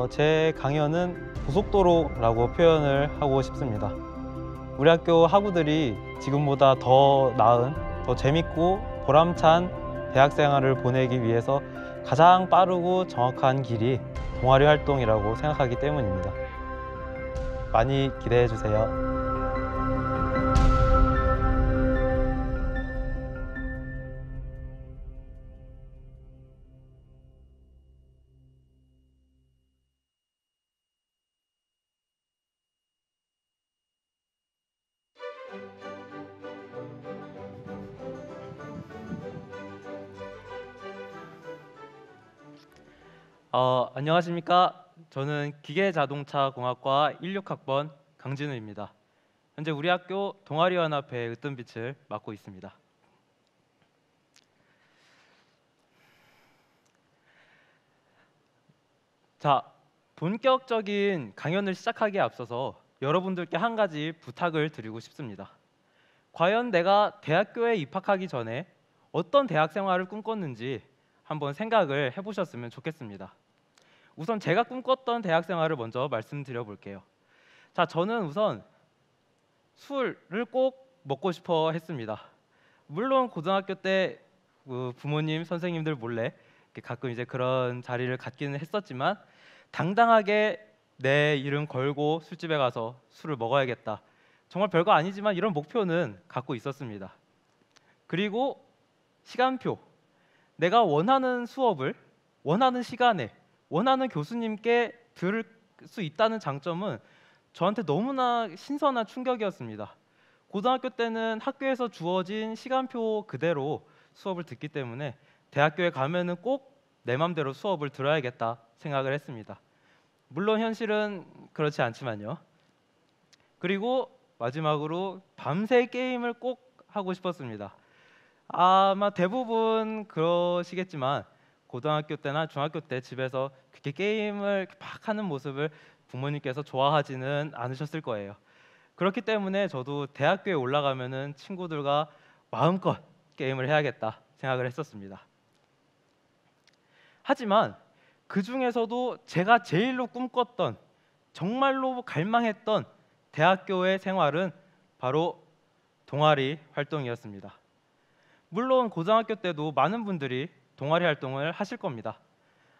제 강연은 고속도로라고 표현을 하고 싶습니다. 우리 학교 학우들이 지금보다 더 나은, 더 재밌고 보람찬 대학 생활을 보내기 위해서 가장 빠르고 정확한 길이 동아리 활동이라고 생각하기 때문입니다. 많이 기대해 주세요. 안녕하십니까. 저는 기계자동차공학과 16학번 강진우입니다. 현재 우리 학교 동아리연합회 으뜸빛을 맡고 있습니다. 자, 본격적인 강연을 시작하기에 앞서서 여러분들께 한 가지 부탁을 드리고 싶습니다. 과연 내가 대학교에 입학하기 전에 어떤 대학 생활을 꿈꿨는지 한번 생각을 해보셨으면 좋겠습니다. 우선 제가 꿈꿨던 대학 생활을 먼저 말씀드려 볼게요. 자, 저는 우선 술을 꼭 먹고 싶어 했습니다. 물론 고등학교 때 부모님, 선생님들 몰래 가끔 이제 그런 자리를 갖기는 했었지만 당당하게 내 이름 걸고 술집에 가서 술을 먹어야겠다. 정말 별거 아니지만 이런 목표는 갖고 있었습니다. 그리고 시간표. 내가 원하는 수업을 원하는 시간에 원하는 교수님께 들을 수 있다는 장점은 저한테 너무나 신선한 충격이었습니다. 고등학교 때는 학교에서 주어진 시간표 그대로 수업을 듣기 때문에 대학교에 가면은 꼭 내 맘대로 수업을 들어야겠다 생각을 했습니다. 물론 현실은 그렇지 않지만요. 그리고 마지막으로 밤새 게임을 꼭 하고 싶었습니다. 아마 대부분 그러시겠지만 고등학교 때나 중학교 때 집에서 그렇게 게임을 막 하는 모습을 부모님께서 좋아하지는 않으셨을 거예요. 그렇기 때문에 저도 대학교에 올라가면은 친구들과 마음껏 게임을 해야겠다 생각을 했었습니다. 하지만 그 중에서도 제가 제일로 꿈꿨던, 정말로 갈망했던 대학교의 생활은 바로 동아리 활동이었습니다. 물론 고등학교 때도 많은 분들이 동아리 활동을 하실 겁니다.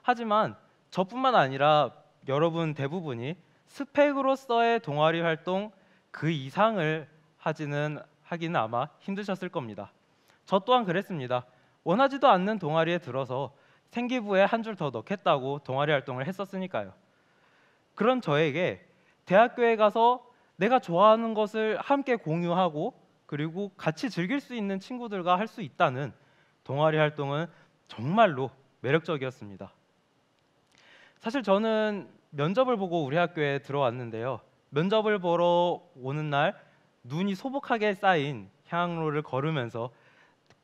하지만 저뿐만 아니라 여러분 대부분이 스펙으로서의 동아리 활동 그 이상을 하기는 아마 힘드셨을 겁니다. 저 또한 그랬습니다. 원하지도 않는 동아리에 들어서 생기부에 한 줄 더 넣겠다고 동아리 활동을 했었으니까요. 그런 저에게 대학교에 가서 내가 좋아하는 것을 함께 공유하고 그리고 같이 즐길 수 있는 친구들과 할 수 있다는 동아리 활동은 정말로 매력적이었습니다. 사실 저는 면접을 보고 우리 학교에 들어왔는데요. 면접을 보러 오는 날 눈이 소복하게 쌓인 향로를 걸으면서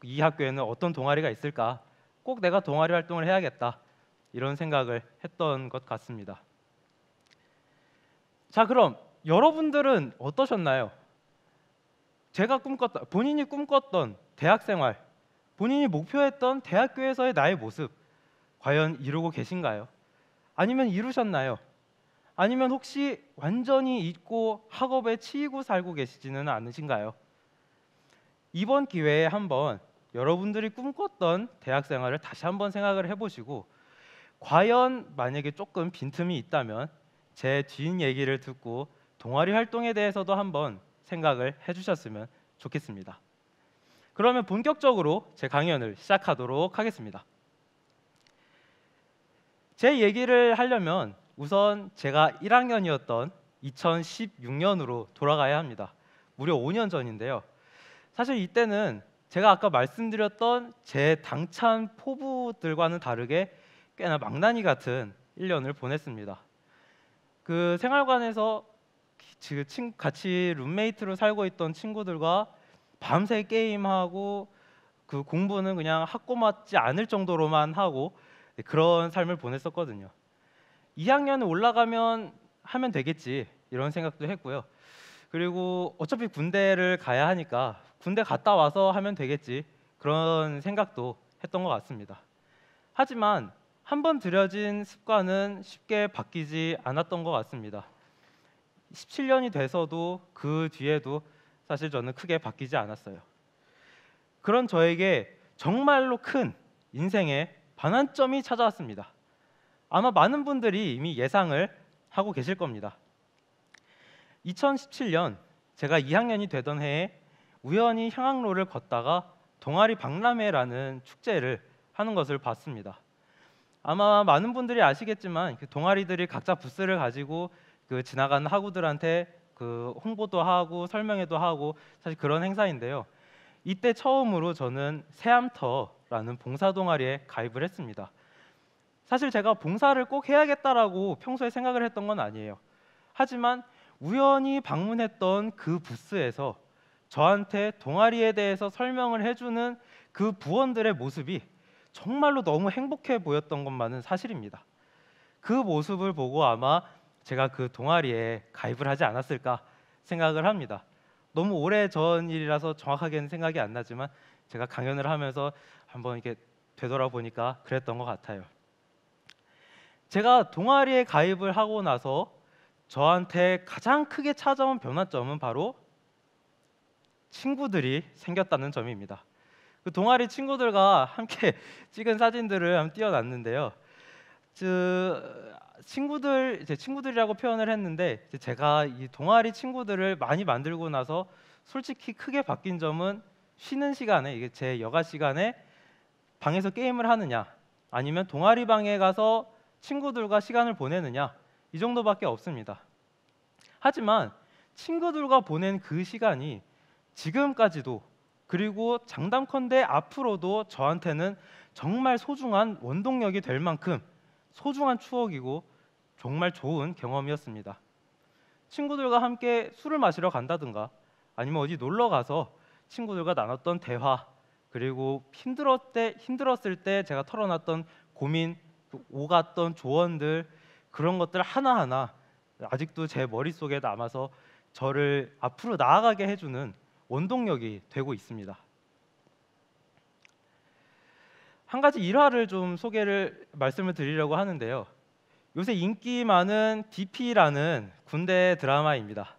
이 학교에는 어떤 동아리가 있을까? 꼭 내가 동아리 활동을 해야겠다. 이런 생각을 했던 것 같습니다. 자, 그럼 여러분들은 어떠셨나요? 본인이 꿈꿨던 대학 생활, 본인이 목표했던 대학교에서의 나의 모습 과연 이루고 계신가요? 아니면 이루셨나요? 아니면 혹시 완전히 잊고 학업에 치이고 살고 계시지는 않으신가요? 이번 기회에 한번 여러분들이 꿈꿨던 대학 생활을 다시 한번 생각을 해보시고 과연 만약에 조금 빈틈이 있다면 제 뒷 얘기를 듣고 동아리 활동에 대해서도 한번 생각을 해주셨으면 좋겠습니다. 그러면 본격적으로 제 강연을 시작하도록 하겠습니다. 제 얘기를 하려면 우선 제가 1학년이었던 2016년으로 돌아가야 합니다. 무려 5년 전인데요. 사실 이때는 제가 아까 말씀드렸던 제 당찬 포부들과는 다르게 꽤나 망나니 같은 1년을 보냈습니다. 그 생활관에서 같이 룸메이트로 살고 있던 친구들과 밤새 게임하고 그 공부는 그냥 학고 맞지 않을 정도로만 하고 그런 삶을 보냈었거든요. 2학년에 올라가면 하면 되겠지 이런 생각도 했고요. 그리고 어차피 군대를 가야 하니까 군대 갔다 와서 하면 되겠지 그런 생각도 했던 것 같습니다. 하지만 한번 들여진 습관은 쉽게 바뀌지 않았던 것 같습니다. 17년이 돼서도 그 뒤에도 사실 저는 크게 바뀌지 않았어요. 그런 저에게 정말로 큰 인생의 반환점이 찾아왔습니다. 아마 많은 분들이 이미 예상을 하고 계실 겁니다. 2017년 제가 2학년이 되던 해에 우연히 향학로를 걷다가 동아리 박람회라는 축제를 하는 것을 봤습니다. 아마 많은 분들이 아시겠지만 그 동아리들이 각자 부스를 가지고 그 지나가는 학우들한테 그 홍보도 하고 설명회도 하고 사실 그런 행사인데요. 이때 처음으로 저는 새암터라는 봉사 동아리에 가입을 했습니다. 사실 제가 봉사를 꼭 해야겠다라고 평소에 생각을 했던 건 아니에요. 하지만 우연히 방문했던 그 부스에서 저한테 동아리에 대해서 설명을 해주는 그 부원들의 모습이 정말로 너무 행복해 보였던 것만은 사실입니다. 그 모습을 보고 아마 제가 그 동아리에 가입을 하지 않았을까 생각을 합니다. 너무 오래 전 일이라서 정확하게는 생각이 안 나지만 제가 강연을 하면서 한번 이렇게 되돌아보니까 그랬던 것 같아요. 제가 동아리에 가입을 하고 나서 저한테 가장 크게 찾아온 변화점은 바로 친구들이 생겼다는 점입니다. 그 동아리 친구들과 함께 찍은 사진들을 한번 띄워놨는데요. 제 친구들이라고 표현을 했는데 제가 이 동아리 친구들을 많이 만들고 나서 솔직히 크게 바뀐 점은 쉬는 시간에 이게 제 여가 시간에 방에서 게임을 하느냐 아니면 동아리 방에 가서 친구들과 시간을 보내느냐 이 정도밖에 없습니다. 하지만 친구들과 보낸 그 시간이 지금까지도 그리고 장담컨대 앞으로도 저한테는 정말 소중한 원동력이 될 만큼 소중한 추억이고 정말 좋은 경험이었습니다. 친구들과 함께 술을 마시러 간다든가 아니면 어디 놀러 가서 친구들과 나눴던 대화 그리고 힘들었을 때 제가 털어놨던 고민, 오갔던 조언들 그런 것들 하나하나 아직도 제 머릿속에 남아서 저를 앞으로 나아가게 해주는 원동력이 되고 있습니다. 한 가지 일화를 좀 말씀을 드리려고 하는데요. 요새 인기 많은 DP라는 군대 드라마입니다.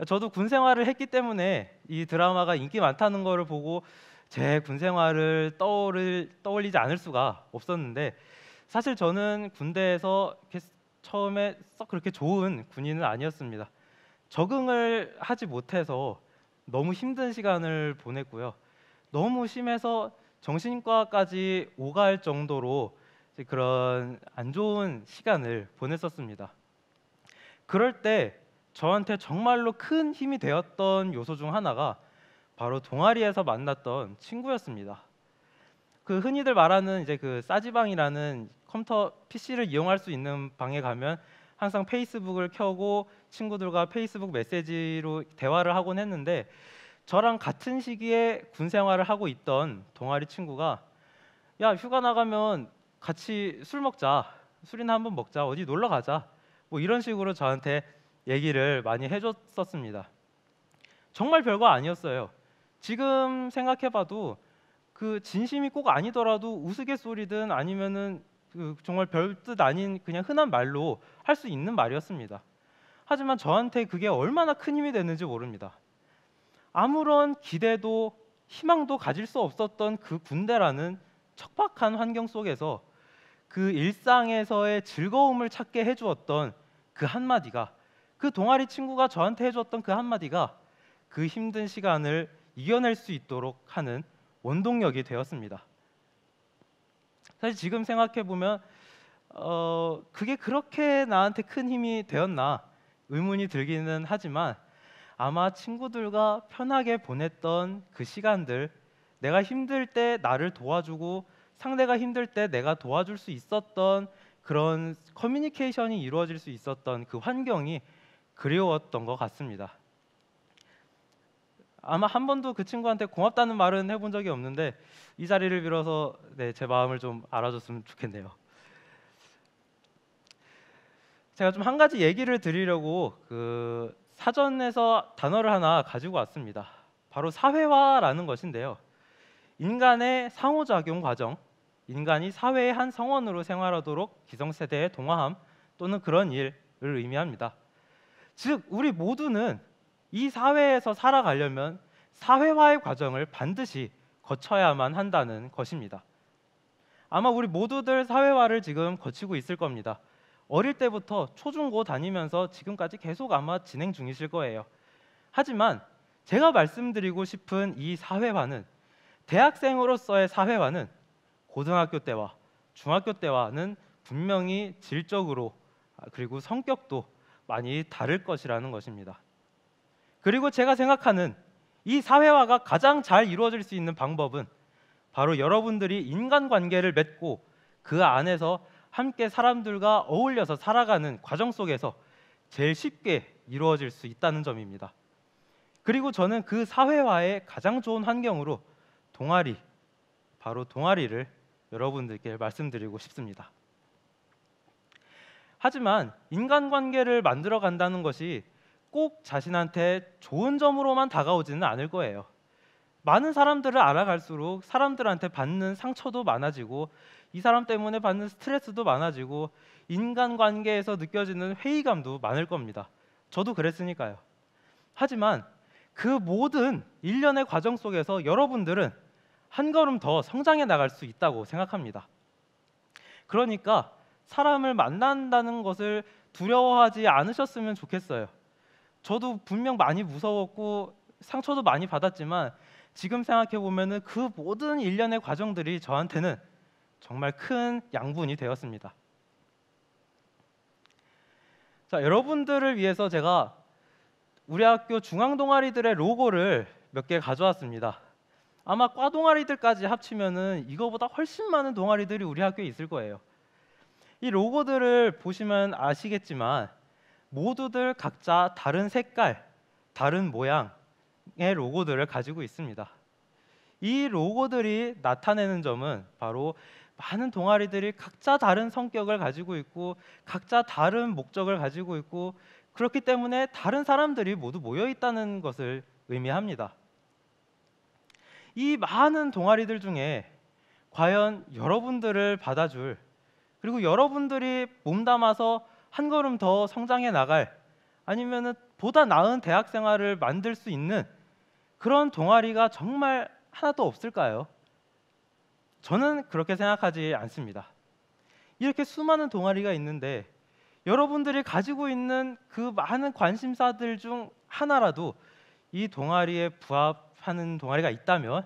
저도 군 생활을 했기 때문에 이 드라마가 인기 많다는 것을 보고 제 군 생활을 떠올리지 않을 수가 없었는데 사실 저는 군대에서 처음에 썩 그렇게 좋은 군인은 아니었습니다. 적응을 하지 못해서 너무 힘든 시간을 보냈고요. 너무 심해서 정신과까지 오갈 정도로 그런 안 좋은 시간을 보냈었습니다. 그럴 때 저한테 정말로 큰 힘이 되었던 요소 중 하나가 바로 동아리에서 만났던 친구였습니다. 그 흔히들 말하는 이제 그 싸지방이라는 컴퓨터 PC를 이용할 수 있는 방에 가면 항상 페이스북을 켜고 친구들과 페이스북 메시지로 대화를 하곤 했는데 저랑 같은 시기에 군 생활을 하고 있던 동아리 친구가 야 휴가 나가면 같이 술 먹자 술이나 한번 먹자 어디 놀러 가자 뭐 이런 식으로 저한테 얘기를 많이 해줬었습니다. 정말 별거 아니었어요. 지금 생각해봐도 그 진심이 꼭 아니더라도 우스갯소리든 아니면은 그 정말 별뜻 아닌 그냥 흔한 말로 할 수 있는 말이었습니다. 하지만 저한테 그게 얼마나 큰 힘이 됐는지 모릅니다. 아무런 기대도 희망도 가질 수 없었던 그 군대라는 척박한 환경 속에서 그 일상에서의 즐거움을 찾게 해주었던 그 한마디가 그 동아리 친구가 저한테 해주었던 그 한마디가 그 힘든 시간을 이겨낼 수 있도록 하는 원동력이 되었습니다. 사실 지금 생각해 보면 그게 그렇게 나한테 큰 힘이 되었나 의문이 들기는 하지만 아마 친구들과 편하게 보냈던 그 시간들, 내가 힘들 때 나를 도와주고 상대가 힘들 때 내가 도와줄 수 있었던 그런 커뮤니케이션이 이루어질 수 있었던 그 환경이 그리웠던 것 같습니다. 아마 한 번도 그 친구한테 고맙다는 말은 해본 적이 없는데 이 자리를 빌어서 제 마음을 좀 알아줬으면 좋겠네요. 제가 좀 한 가지 얘기를 드리려고 그 사전에서 단어를 하나 가지고 왔습니다. 바로 사회화라는 것인데요. 인간의 상호작용 과정, 인간이 사회의 한 성원으로 생활하도록 기성세대의 동화함 또는 그런 일을 의미합니다. 즉 우리 모두는 이 사회에서 살아가려면 사회화의 과정을 반드시 거쳐야만 한다는 것입니다. 아마 우리 모두들 사회화를 지금 거치고 있을 겁니다. 어릴 때부터 초중고 다니면서 지금까지 계속 아마 진행 중이실 거예요. 하지만 제가 말씀드리고 싶은 이 사회화는, 대학생으로서의 사회화는 고등학교 때와 중학교 때와는 분명히 질적으로 그리고 성격도 많이 다를 것이라는 것입니다. 그리고 제가 생각하는 이 사회화가 가장 잘 이루어질 수 있는 방법은 바로 여러분들이 인간관계를 맺고 그 안에서 함께 사람들과 어울려서 살아가는 과정 속에서 제일 쉽게 이루어질 수 있다는 점입니다. 그리고 저는 그 사회화의 가장 좋은 환경으로 바로 동아리를 여러분들께 말씀드리고 싶습니다. 하지만 인간관계를 만들어 간다는 것이 꼭 자신한테 좋은 점으로만 다가오지는 않을 거예요. 많은 사람들을 알아갈수록 사람들한테 받는 상처도 많아지고 이 사람 때문에 받는 스트레스도 많아지고 인간관계에서 느껴지는 회의감도 많을 겁니다. 저도 그랬으니까요. 하지만 그 모든 일련의 과정 속에서 여러분들은 한 걸음 더 성장해 나갈 수 있다고 생각합니다. 그러니까 사람을 만난다는 것을 두려워하지 않으셨으면 좋겠어요. 저도 분명 많이 무서웠고 상처도 많이 받았지만 지금 생각해 보면은 그 모든 일련의 과정들이 저한테는 정말 큰 양분이 되었습니다. 자, 여러분들을 위해서 제가 우리 학교 중앙 동아리들의 로고를 몇 개 가져왔습니다. 아마 과 동아리들까지 합치면은 이거보다 훨씬 많은 동아리들이 우리 학교에 있을 거예요. 이 로고들을 보시면 아시겠지만 모두들 각자 다른 색깔, 다른 모양의 로고들을 가지고 있습니다. 이 로고들이 나타내는 점은 바로 많은 동아리들이 각자 다른 성격을 가지고 있고 각자 다른 목적을 가지고 있고 그렇기 때문에 다른 사람들이 모두 모여 있다는 것을 의미합니다. 이 많은 동아리들 중에 과연 여러분들을 받아줄, 그리고 여러분들이 몸담아서 한 걸음 더 성장해 나갈, 아니면은 보다 나은 대학 생활을 만들 수 있는 그런 동아리가 정말 하나도 없을까요? 저는 그렇게 생각하지 않습니다. 이렇게 수많은 동아리가 있는데 여러분들이 가지고 있는 그 많은 관심사들 중 하나라도 이 동아리에 부합하는 동아리가 있다면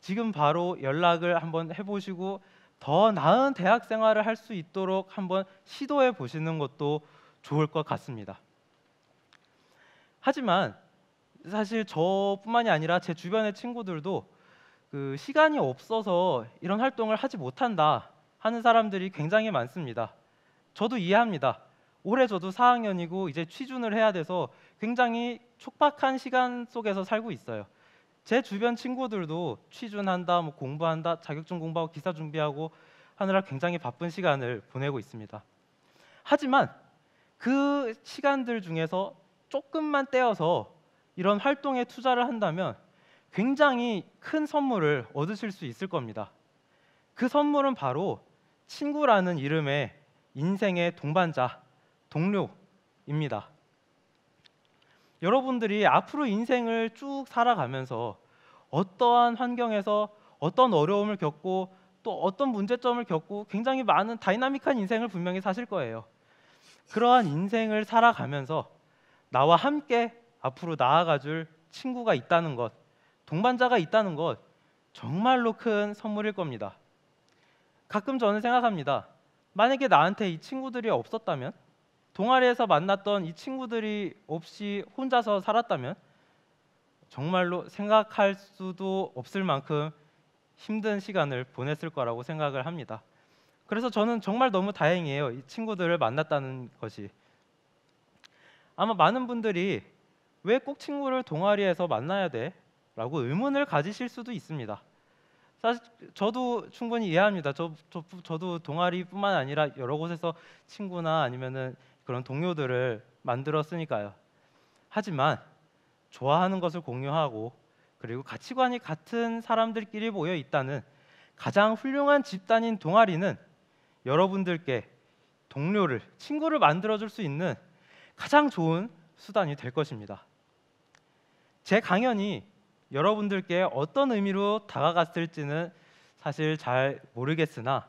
지금 바로 연락을 한번 해보시고 더 나은 대학 생활을 할 수 있도록 한번 시도해 보시는 것도 좋을 것 같습니다. 하지만 사실 저뿐만이 아니라 제 주변의 친구들도 그 시간이 없어서 이런 활동을 하지 못한다 하는 사람들이 굉장히 많습니다. 저도 이해합니다. 올해 저도 4학년이고 이제 취준을 해야 돼서 굉장히 촉박한 시간 속에서 살고 있어요. 제 주변 친구들도 취준한다, 뭐 공부한다, 자격증 공부하고 기사 준비하고 하느라 굉장히 바쁜 시간을 보내고 있습니다. 하지만 그 시간들 중에서 조금만 떼어서 이런 활동에 투자를 한다면 굉장히 큰 선물을 얻으실 수 있을 겁니다. 그 선물은 바로 친구라는 이름의 인생의 동반자, 동료입니다. 여러분들이 앞으로 인생을 쭉 살아가면서 어떠한 환경에서 어떤 어려움을 겪고 또 어떤 문제점을 겪고 굉장히 많은 다이나믹한 인생을 분명히 사실 거예요. 그러한 인생을 살아가면서 나와 함께 앞으로 나아가줄 친구가 있다는 것, 동반자가 있다는 것 정말로 큰 선물일 겁니다. 가끔 저는 생각합니다. 만약에 나한테 이 친구들이 없었다면, 동아리에서 만났던 이 친구들이 없이 혼자서 살았다면 정말로 생각할 수도 없을 만큼 힘든 시간을 보냈을 거라고 생각을 합니다. 그래서 저는 정말 너무 다행이에요. 이 친구들을 만났다는 것이. 아마 많은 분들이 왜 꼭 친구를 동아리에서 만나야 돼? 라고 의문을 가지실 수도 있습니다. 사실 저도 충분히 이해합니다. 저도 동아리뿐만 아니라 여러 곳에서 친구나 아니면은 그런 동료들을 만들었으니까요. 하지만 좋아하는 것을 공유하고 그리고 가치관이 같은 사람들끼리 모여 있다는 가장 훌륭한 집단인 동아리는 여러분들께 동료를, 친구를 만들어줄 수 있는 가장 좋은 수단이 될 것입니다. 제 강연이 여러분들께 어떤 의미로 다가갔을지는 사실 잘 모르겠으나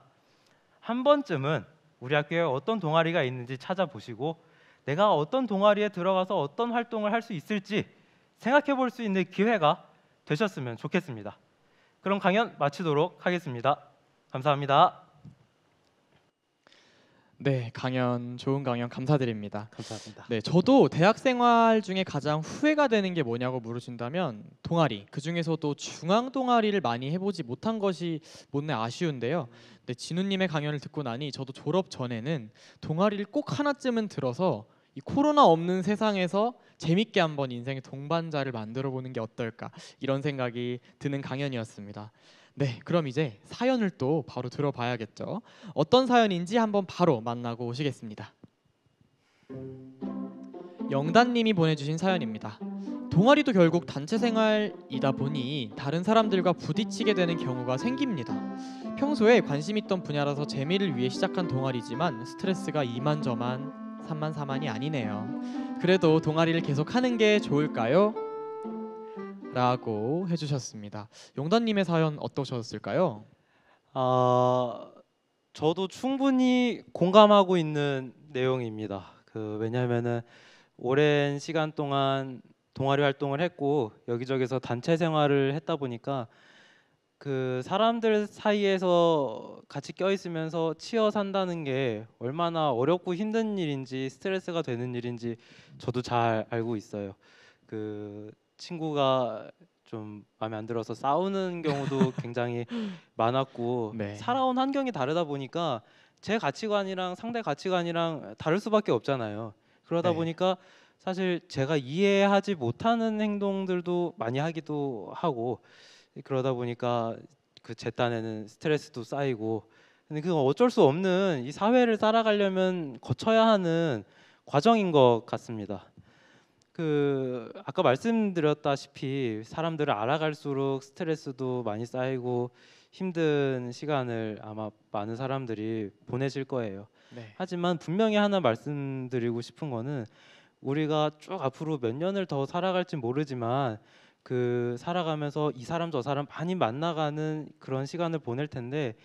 한 번쯤은 우리 학교에 어떤 동아리가 있는지 찾아보시고 내가 어떤 동아리에 들어가서 어떤 활동을 할 수 있을지 생각해 볼 수 있는 기회가 되셨으면 좋겠습니다. 그럼 강연 마치도록 하겠습니다. 감사합니다. 네, 좋은 강연 감사드립니다. 감사합니다. 네, 저도 대학 생활 중에 가장 후회가 되는 게 뭐냐고 물으신다면 동아리, 그 중에서도 중앙 동아리를 많이 해보지 못한 것이 못내 아쉬운데요. 네, 진우님의 강연을 듣고 나니 저도 졸업 전에는 동아리를 꼭 하나쯤은 들어서 이 코로나 없는 세상에서 재밌게 한번 인생의 동반자를 만들어 보는 게 어떨까, 이런 생각이 드는 강연이었습니다. 네, 그럼 이제 사연을 또 바로 들어봐야겠죠. 어떤 사연인지 한번 바로 만나고 오시겠습니다. 영단님이 보내주신 사연입니다. 동아리도 결국 단체 생활이다 보니 다른 사람들과 부딪히게 되는 경우가 생깁니다. 평소에 관심 있던 분야라서 재미를 위해 시작한 동아리지만 스트레스가 이만저만 산만사만이 아니네요. 그래도 동아리를 계속 하는 게 좋을까요? 라고 해주셨습니다. 용단님의 사연 어떠셨을까요? 저도 충분히 공감하고 있는 내용입니다. 왜냐하면은 오랜 시간 동안 동아리 활동을 했고 여기저기서 단체 생활을 했다 보니까 그 사람들 사이에서 같이 껴 있으면서 치여 산다는 게 얼마나 어렵고 힘든 일인지 스트레스가 되는 일인지 저도 잘 알고 있어요. 그 친구가 좀 마음에 안 들어서 싸우는 경우도 굉장히 많았고 네. 살아온 환경이 다르다 보니까 제 가치관이랑 상대 가치관이랑 다를 수밖에 없잖아요. 그러다 네. 보니까 사실 제가 이해하지 못하는 행동들도 많이 하기도 하고 그러다 보니까 그 제 딴에는 스트레스도 쌓이고 근데 그건 어쩔 수 없는 이 사회를 살아가려면 거쳐야 하는 과정인 것 같습니다. 아까 말씀드렸다시피 사람들을 알아갈수록 스트레스도 많이 쌓이고 힘든 시간을 아마 많은 사람들이 보내실 거예요. 네. 하지만 분명히 하나 말씀드리고 싶은 거는 우리가 쭉 앞으로 몇 년을 더 살아갈지 모르지만 살아가면서 이 사람 저 사람 많이 만나가는 그런 시간을 보낼 텐데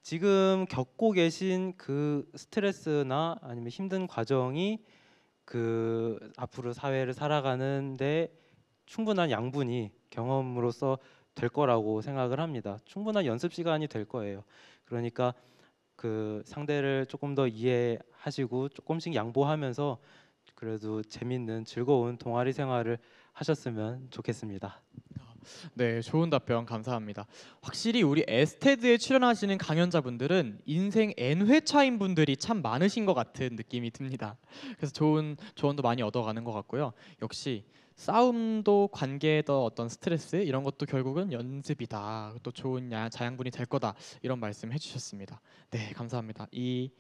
지금 겪고 계신 그 스트레스나 아니면 힘든 과정이 앞으로 사회를 살아가는데 충분한 양분이 경험으로서 될 거라고 생각을 합니다. 충분한 연습 시간이 될 거예요. 그러니까 상대를 조금 더 이해하시고 조금씩 양보하면서 그래도 재밌는 즐거운 동아리 생활을 하셨으면 좋겠습니다. 네, 좋은 답변 감사합니다. 확실히 우리 에스테드에 출연하시는 강연자분들은 인생 N회 차인 분들이 참 많으신 것 같은 느낌이 듭니다. 그래서 좋은 조언도 많이 얻어가는 것 같고요. 역시 싸움도 관계의 어떤 스트레스 이런 것도 결국은 연습이다. 또 좋은 자양분이 될 거다. 이런 말씀 해주셨습니다. 네, 감사합니다. 이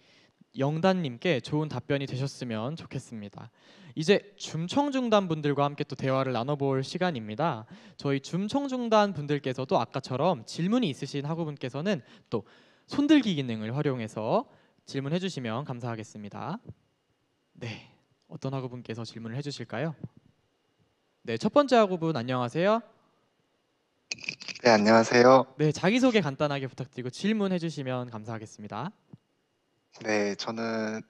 영단님께 좋은 답변이 되셨으면 좋겠습니다. 이제 줌청중단 분들과 함께 또 대화를 나눠볼 시간입니다. 저희 줌청중단 분들께서도 아까처럼 질문이 있으신 학우분께서는 또 손들기 기능을 활용해서 질문해 주시면 감사하겠습니다. 네, 어떤 학우분께서 질문을 해주실까요? 네, 첫 번째 학우분 안녕하세요. 네, 안녕하세요. 네, 자기소개 간단하게 부탁드리고 질문해 주시면 감사하겠습니다. 네, 저는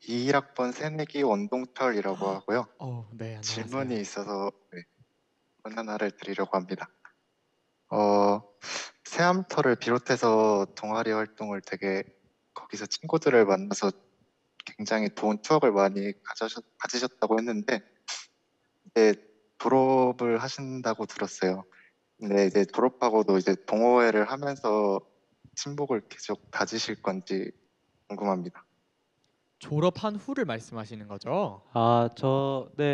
21학번 새내기 원동철이라고 하고요. 네, 안녕하세요. 질문이 있어서 질문 하나를 드리려고 합니다. 새암터를 비롯해서 동아리 활동을 거기서 친구들을 만나서 굉장히 좋은 추억을 많이 가지셨다고 했는데 이제 졸업을 하신다고 들었어요. 근데 이제 졸업하고도 이제 동호회를 하면서 친목을 계속 다지실 건지 궁금합니다. 졸업한 후를 말씀하시는 거죠?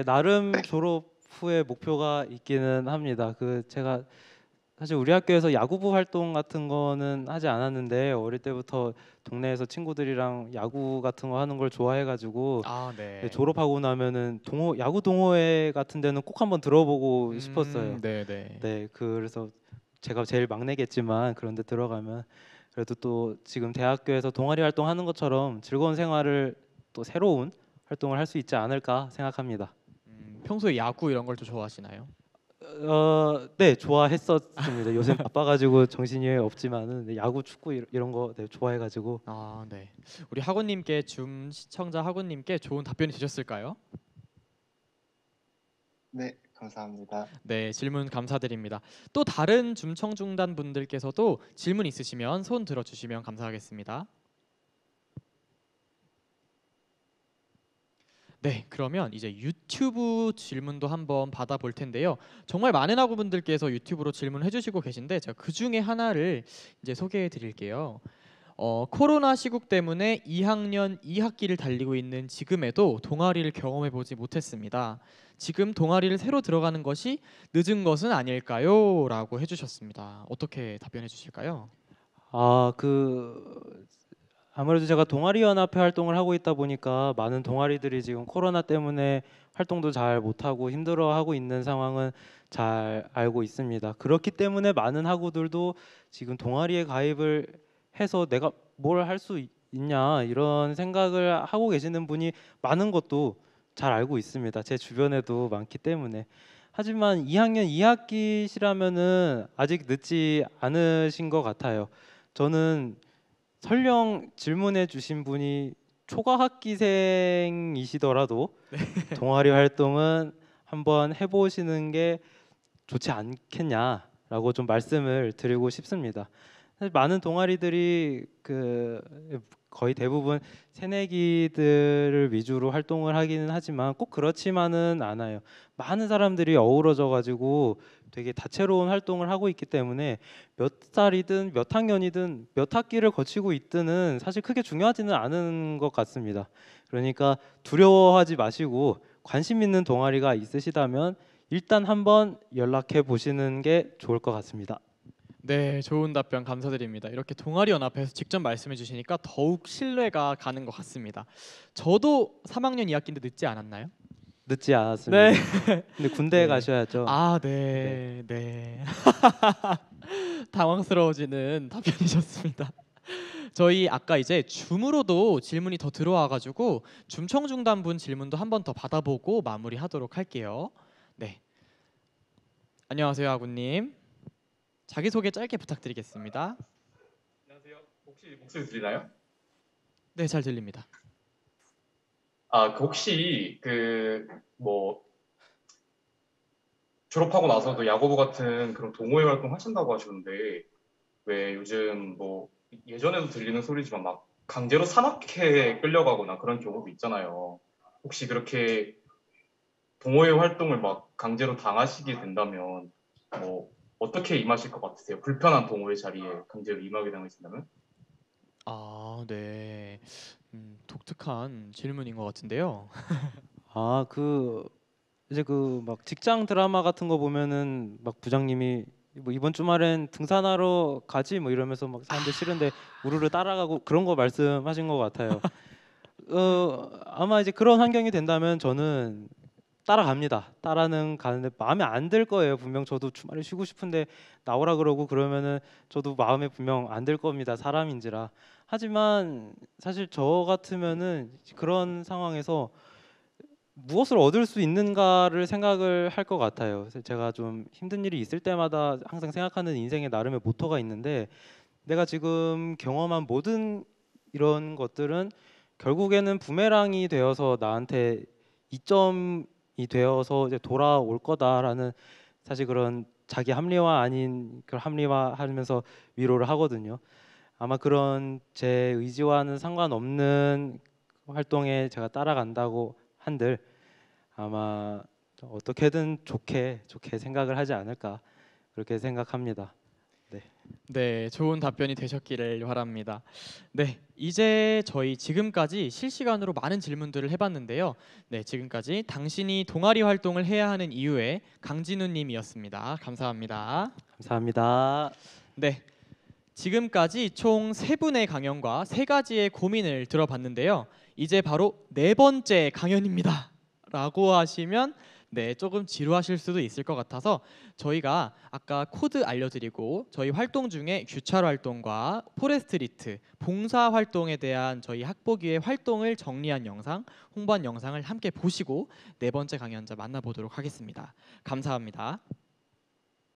나름 네. 졸업 후에 목표가 있기는 합니다. 제가 사실 우리 학교에서 야구부 활동 같은 거는 하지 않았는데 어릴 때부터 동네에서 친구들이랑 야구 같은 거 하는 걸 좋아해가지고 네. 졸업하고 나면은 야구 동호회 같은 데는 꼭 한번 들어보고 싶었어요. 네네. 네, 그래서 제가 제일 막내겠지만 그런데 들어가면 그래도 또 지금 대학교에서 동아리 활동하는 것처럼 즐거운 생활을 또 새로운 활동을 할 수 있지 않을까 생각합니다. 평소에 야구 이런 걸 좀 좋아하시나요? 네, 좋아했었습니다. 요새 바빠가지고 정신이 없지만은 네, 야구, 축구 이런 거 네, 좋아해가지고. 아, 네. 우리 학우님께 줌 시청자 학우님께 좋은 답변이 되셨을까요? 네, 감사합니다. 네, 질문 감사드립니다. 또 다른 줌청중단 분들께서도 질문 있으시면 손 들어주시면 감사하겠습니다. 네, 그러면 이제 유튜브 질문도 한번 받아볼 텐데요. 정말 많은 학우분들께서 유튜브로 질문해 주시고 계신데 제가 그 중에 하나를 이제 소개해 드릴게요. 코로나 시국 때문에 2학년 2학기를 달리고 있는 지금에도 동아리를 경험해 보지 못했습니다. 지금 동아리를 새로 들어가는 것이 늦은 것은 아닐까요? 라고 해주셨습니다. 어떻게 답변해 주실까요? 아무래도 제가 동아리 연합회 활동을 하고 있다 보니까 많은 동아리들이 지금 코로나 때문에 활동도 잘 못하고 힘들어하고 있는 상황은 잘 알고 있습니다. 그렇기 때문에 많은 학우들도 지금 동아리에 가입을 해서 내가 뭘 할 수 있냐 이런 생각을 하고 계시는 분이 많은 것도 잘 알고 있습니다. 제 주변에도 많기 때문에. 하지만 2학년 2학기시라면은 아직 늦지 않으신 것 같아요. 저는 설령 질문해 주신 분이 초과학기생이시더라도 동아리 활동은 한번 해보시는 게 좋지 않겠냐라고 좀 말씀을 드리고 싶습니다. 사실 많은 동아리들이 거의 대부분 새내기들을 위주로 활동을 하기는 하지만 꼭 그렇지만은 않아요. 많은 사람들이 어우러져 가지고 되게 다채로운 활동을 하고 있기 때문에 몇 살이든 몇 학년이든 몇 학기를 거치고 있든은 사실 크게 중요하지는 않은 것 같습니다. 그러니까 두려워하지 마시고 관심 있는 동아리가 있으시다면 일단 한번 연락해 보시는 게 좋을 것 같습니다. 네, 좋은 답변 감사드립니다. 이렇게 동아리 연합회에서 직접 말씀해 주시니까 더욱 신뢰가 가는 것 같습니다. 저도 3학년 2학기인데 늦지 않았나요? 늦지 않았습니다. 네. 근데 군대에 네. 가셔야죠. 아, 네, 네. 당황스러워지는 답변이셨습니다. 저희 아까 이제 줌으로도 질문이 더 들어와가지고 줌청중단분 질문도 한 번 더 받아보고 마무리하도록 할게요. 네. 안녕하세요, 아구님. 자기소개 짧게 부탁드리겠습니다. 안녕하세요. 혹시 목소리 들리나요? 네, 잘 들립니다. 혹시 뭐 졸업하고 나서도 야구부 같은 그런 동호회 활동 하신다고 하셨는데 왜 요즘 뭐 예전에도 들리는 소리지만 막 강제로 산악회에 끌려가거나 그런 경우도 있잖아요. 혹시 그렇게 동호회 활동을 막 강제로 당하시게 된다면 뭐 어떻게 임하실 것 같으세요? 불편한 동호회 자리에 강제로 임하게 당하신다면? 아, 네. 독특한 질문인 것 같은데요. 이제 막 직장 드라마 같은 거 보면은 막 부장님이 뭐 이번 주말엔 등산하러 가지 뭐 이러면서 막 사람들 싫은데 우르르 따라가고 그런 거 말씀하신 것 같아요. 아마 이제 그런 환경이 된다면 저는 따라갑니다. 따라는 가는데 마음에 안 들 거예요. 분명 저도 주말에 쉬고 싶은데 나오라 그러고 그러면은 저도 마음에 분명 안 들 겁니다. 사람인지라. 하지만 사실 저 같으면은 그런 상황에서 무엇을 얻을 수 있는가를 생각을 할 것 같아요. 그래서 제가 좀 힘든 일이 있을 때마다 항상 생각하는 인생의 나름의 모토가 있는데 내가 지금 경험한 모든 이런 것들은 결국에는 부메랑이 되어서 나한테 이점이 되어서 이제 돌아올 거다라는 사실 그런 자기 합리화 아닌 그런 합리화하면서 위로를 하거든요. 아마 그런 제 의지와는 상관없는 활동에 제가 따라간다고 한들 아마 어떻게든 좋게 생각을 하지 않을까 그렇게 생각합니다. 네. 네, 좋은 답변이 되셨기를 바랍니다. 네, 이제 저희 지금까지 실시간으로 많은 질문들을 해봤는데요. 네, 지금까지 당신이 동아리 활동을 해야 하는 이유의 강진우님이었습니다. 감사합니다. 감사합니다. 네, 지금까지 총 3분의 강연과 3가지의 고민을 들어봤는데요. 이제 바로 4번째 강연입니다. 라고 하시면 네, 조금 지루하실 수도 있을 것 같아서 저희가 아까 코드 알려드리고 저희 활동 중에 규찰 활동과 포레스트리트, 봉사 활동에 대한 저희 학보기의 활동을 정리한 영상, 홍보한 영상을 함께 보시고 네 번째 강연자 만나보도록 하겠습니다. 감사합니다.